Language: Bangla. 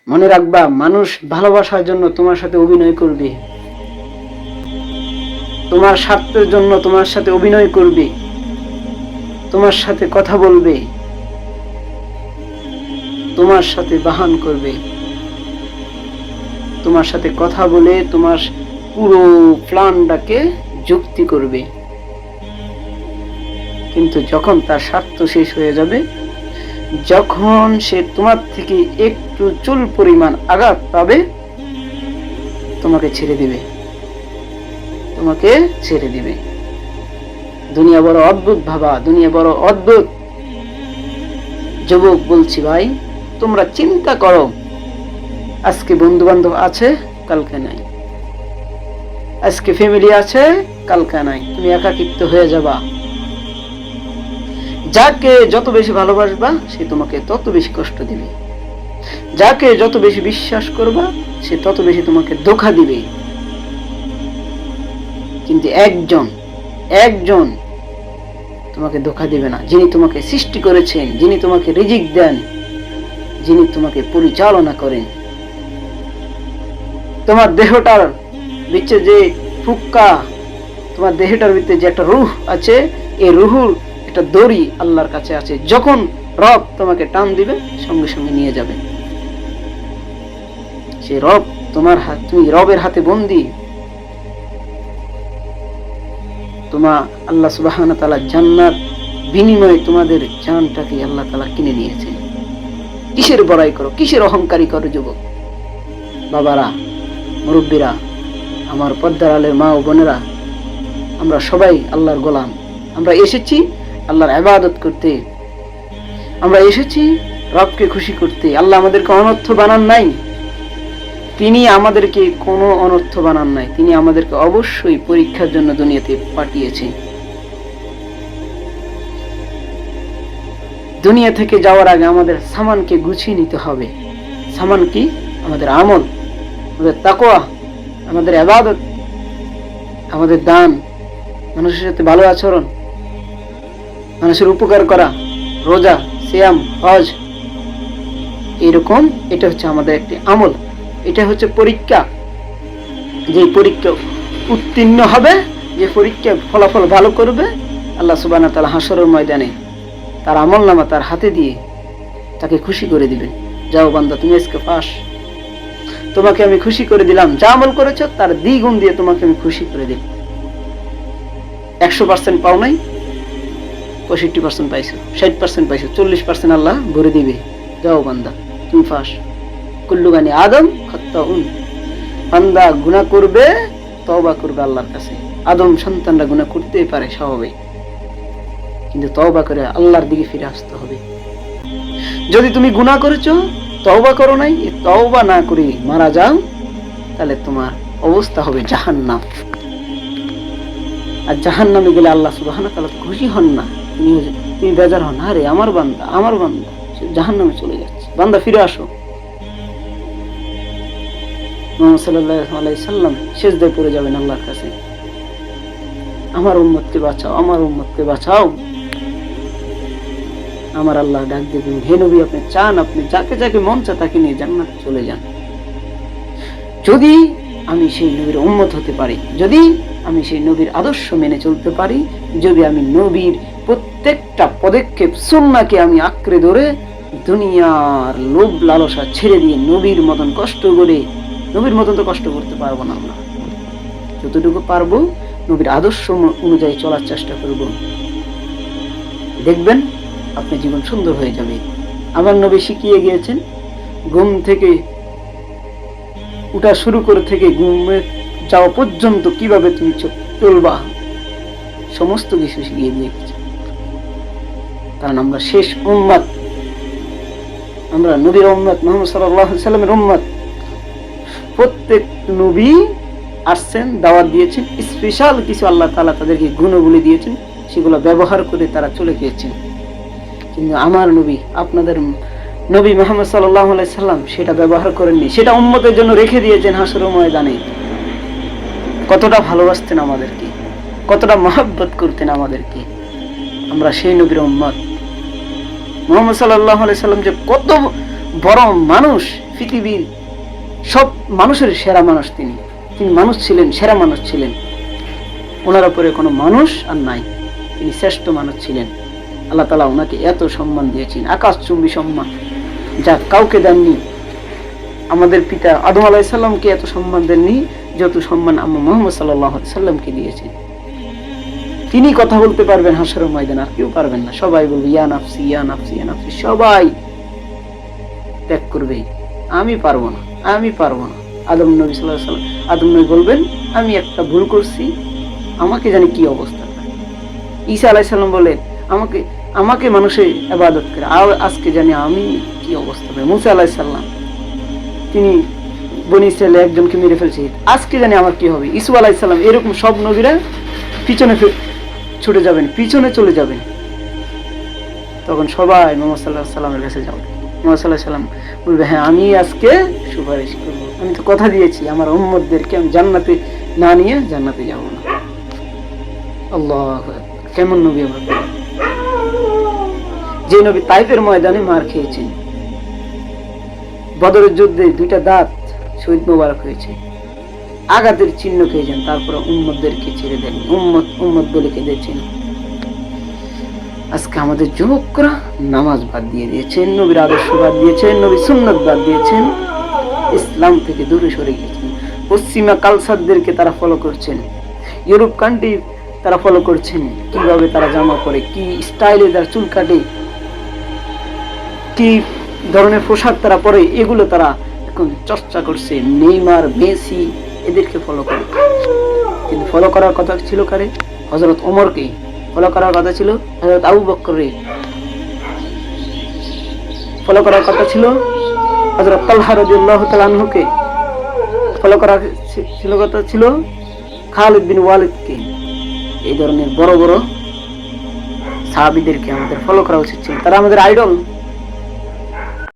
মনে রাখবা, মানুষ ভালোবাসার জন্য তোমার সাথে অভিনয় করবে, তোমার স্বার্থের জন্য তোমার সাথে অভিনয় করবে, তোমার সাথে কথা বলবে, তোমার সাথে বাহান করবে, তোমার সাথে কথা বলে তোমার পুরো প্ল্যানটাকে যুক্তি করবে। কিন্তু যখন তার স্বার্থ শেষ হয়ে যাবে, যখন সে তোমার থেকে একটু চুল পরিমাণ আঘাত পাবে, তোমাকে ছেড়ে দিবে, তোমাকে ছেড়ে দিবে। দুনিয়া বড় অদ্ভুত ভাবা, দুনিয়া বড় অদ্ভুত। যুবক বলছি ভাই, তোমরা চিন্তা করো, আজকে বন্ধু বান্ধব আছে, কালকে নাই, আজকে ফ্যামিলি আছে, কালকে নাই, তুমি একাকিত্ব হয়ে যাবা। যাকে যত বেশি ভালোবাসবা সে তোমাকে তত বেশি কষ্ট দিবে, যাকে যত বেশি বিশ্বাস করবা সে তত বেশি তোমাকে ধোঁকা দিবে। কিন্তু একজন তোমাকে ধোঁকা দিবে না, যিনি তোমাকে সৃষ্টি করেছেন, যিনি তোমাকে রিজিক দেন, যিনি তোমাকে পরিচালনা করেন। তোমার দেহটার ভিতরে যে ফুক্কা, তোমার দেহটার ভিতরে যে একটা রূহ আছে, এই রুহুর একটা দড়ি আল্লাহর কাছে আছে। যখন রব তোমাকে টান দিবে, সঙ্গে সঙ্গে নিয়ে যাবে। সে রব তোমার হাত, তুমি রবের হাতে বন্দী। তোমার আল্লাহ সুবহানাহু ওয়া তাআলা জান্নাত বিনিময়ে তোমাদের জানটাকে আল্লাহ তাআলা কিনে নিয়েছেন। কিসের বড়াই করো, কিসের অহংকারী করো যুবক? বাবারা, মুরব্বীরা, আমার পর্দার আলের মা ও বোনেরা, আমরা সবাই আল্লাহর গোলাম। আমরা এসেছি আল্লাহর ইবাদত করতে, আমরা এসেছি রবকে খুশি করতে। আল্লাহ আমাদেরকে অনর্থ বানান নাই, তিনি আমাদেরকে কোনো অনর্থ বানান নাই, তিনি আমাদেরকে অবশ্যই পরীক্ষার জন্য দুনিয়াতে পাঠিয়েছেন। দুনিয়া থেকে যাওয়ার আগে আমাদের সামানকে গুছিয়ে নিতে হবে। সামান কি? আমাদের আমল, আমাদের তাকওয়া, আমাদের ইবাদত, আমাদের দান, মানুষের সাথে ভালো আচরণ, মানুষের উপকার করা, রোজা, সিয়াম, হজ, এরকম। এটা হচ্ছে আমাদের একটি আমল, এটা হচ্ছে পরীক্ষা। যে পরীক্ষা উত্তীর্ণ হবে, যে পরীক্ষা ফলাফল ভালো করবে, আল্লাহ সুবহানাহু ওয়া তাআলা হাশরের ময়দানে তার আমলনামা তার হাতে দিয়ে তাকে খুশি করে দিবেন। যাও বান্দা, তুমি আজকে পাস, তোমাকে আমি খুশি করে দিলাম। যা আমল করেছো তার দ্বিগুণ দিয়ে তোমাকে আমি খুশি করে দিলাম। 100% পাও নাই, 65% পাইছো, 60% পাইছো, 40% আল্লাহ ভরে দিবে। যাও বান্দা, তুমি পাস। কুল্লু বানি আদম খাত্তাউন। বান্দা গুনাহ করবে, তওবা করবে আল্লাহর কাছে। আদম সন্তানরা গুনাহ করতেই পারে, স্বাভাবিক, কিন্তু তওবা করে আল্লাহর দিকে ফিরে আসতে হবে। যদি তুমি গুনাহ করেছো, তওবা করো নাই, তওবা না করে মারা যাও, তাহলে তোমার অবস্থা হবে জাহান্নাম। আর জাহান্নামে গেলে আল্লাহ সুবহানাহু ওয়া তাআলা খুশি হন না, তিনি বেজার হন। আরে আমার বান্দা সে জাহান্নামে চলে যাচ্ছে, বান্দা ফিরে আসো। মুহাম্মদ সাল্লাল্লাহু আলাইহি সাল্লাম সিজদায় পড়ে যাবেন আল্লাহর কাছে, আমার উম্মতকে বাঁচাও, আমার উম্মতকে বাঁচাও। আমার আল্লাহ ডাক দেবেন, হে নবী, আপনি চান, আপনি যাকে যাকে মন চায় তাকে নিয়ে জান্নাতে চলে যান। যদি আমি সেই নবীর উম্মত হতে পারি, যদি আমি সেই নবীর আদর্শ মেনে চলতে পারি, যদি আমি নবীর প্রত্যেকটা পদক্ষেপ সুন্নাহকে আমি আঁকড়ে ধরে দুনিয়ার লোভ লালসা ছেড়ে দিয়ে নবীর মতন কষ্ট করে, নবীর মতন তো কষ্ট করতে পারবো না, আমরা যতটুকু পারবো নবীর আদর্শ অনুযায়ী চলার চেষ্টা করব, দেখবেন আপনার জীবন সুন্দর হয়ে যাবে। আমার নবী শিখিয়ে গিয়েছেন, ঘুম থেকে উঠা শুরু করে থেকে ঘুমে যাওয়া পর্যন্ত কিভাবে তুমি চলবা, সমস্ত কিছু শিখিয়ে দিয়ে গেছে। কারণ আমরা শেষ উম্মত, আমরা নবীর উম্মত, মুহাম্মদ সাল্লাল্লাহু আলাইহি সাল্লামের উম্মত। প্রত্যেক নবী আসছেন, দাওয়াত দিয়েছেন, স্পেশাল কিছু আল্লাহ তাআলা তাদেরকে গুণাবলী দিয়েছেন, সেগুলো ব্যবহার করে তারা চলে গিয়েছেন। কিন্তু আমার নবী, আপনাদের নবী মুহাম্মদ সাল্লাল্লাহু আলাইহি সাল্লাম সেটা ব্যবহার করেননি, সেটা উম্মতের জন্য রেখে দিয়েছেন হাসরের ময়দানে। কতটা ভালোবাসতেন আমাদেরকে, কতটা মহব্বত করতেন আমাদেরকে। আমরা সেই নবীর উম্মত। মুহাম্মদ সাল্লাল্লাহু আলাইহি সাল্লাম যে কত বড় মানুষ, পৃথিবীর সব মানুষের সেরা মানুষ। তিনি মানুষ ছিলেন, সেরা মানুষ ছিলেন। ওনার উপরে কোনো মানুষ আর নাই, তিনি শ্রেষ্ঠ মানুষ ছিলেন। আল্লাহ তাআলা ওনাকে এত সম্মান দিয়েছেন, আকাশচুম্বী সম্মান, যা কাউকে দেননি। আমাদের পিতা আদম আলাইহিস সালামকে এত সম্মান দেননি যত সম্মান আম্মা মুহাম্মদ সাল্লাল্লাহু আলাইহি সাল্লামকে দিয়েছেন। তিনি কথা বলতে পারবেন হাসরের ময়দানে, আর কেউ পারবেন না। সবাই বলবে ইয়া নাফসি ইয়া নাফসি ইয়া নাফসি, সবাই ত্যাগ করবে, আমি পারবো না, আমি পারবো না। আদম নবী সাল্লাল্লাহু আলাইহি সাল্লাম, আদম নবী বলবেন আমি একটা ভুল করছি, আমাকে জানি কি অবস্থা। ঈসা আলাইহিস সালাম বলেন আমাকে আমাকে মানুষে ইবাদত করে, আর আজকে জানি আমি কি অবস্থা পাই। মুসা আলাইহিস সালাম, তিনি বনি ইসরায়েলে একজনকে মেরে ফেলছে, আজকে জানি আমার কি হবে। ঈসা আলাইহিস সালাম, এরকম সব নবীরা পিছনে ছুটে যাবেন, পিছনে চলে যাবেন। তখন সবাই মুহাম্মদ সাল্লাল্লাহু আলাইহি সাল্লামের কাছে যাবে। মুহাম্মদ সাল্লাল্লাহু আলাইহি সাল্লাম বলবে হ্যাঁ আমি আজকে সুপারিশ করব, আমি তো কথা দিয়েছি আমার উম্মতদেরকে আমি জান্নাতে না নিয়ে জান্নাতে যাব না। আল্লাহু আকবার, কেমন নবী আমরা! যে নবী তাইফের ময়দানে মার খেয়েছেন, বদরের যুদ্ধে 2টা দাঁত শহীদ মোবারক হয়েছে, আঘাতের চিহ্ন খেয়েছেন, তারপরে উম্মতদেরকে ছেড়ে দেন, উম্মত বলে কেঁদেছেন। আজকে আমাদের যুবকরা নামাজ বাদ দিয়ে দিয়েছেন, নবীর আদর্শ বাদ দিয়েছেন, নবীর সুন্নাত বাদ দিয়েছেন, ইসলাম থেকে দূরে সরে গিয়েছেন। পশ্চিমা কালচারদেরকে তারা ফলো করছেন, ইউরোপ কান্ট্রি তারা ফলো করছেন, কিভাবে তারা জামা পরে, কি স্টাইলে তারা চুল কাটে, কি ধরনের পোশাক তারা পরে, এগুলো তারা এখন চর্চা করছে। নেইমার, মেসি এদেরকে ফলো করে, কিন্তু ফলো করার কথা ছিল কারে? হযরত ওমরকে। ফলো করার কথা ছিল হযরত আবু বকরকে। ফলো করার কথা ছিল হযরত তালহা রাদিয়াল্লাহু তাআলা আনহুকে। ফলো করার কথা ছিল খালিদ বিন ওয়ালিদকে। এই ধরনের বড় বড় সাহাবীদেরকে আমাদের ফলো করা উচিত ছিল, তারা আমাদের আইডল।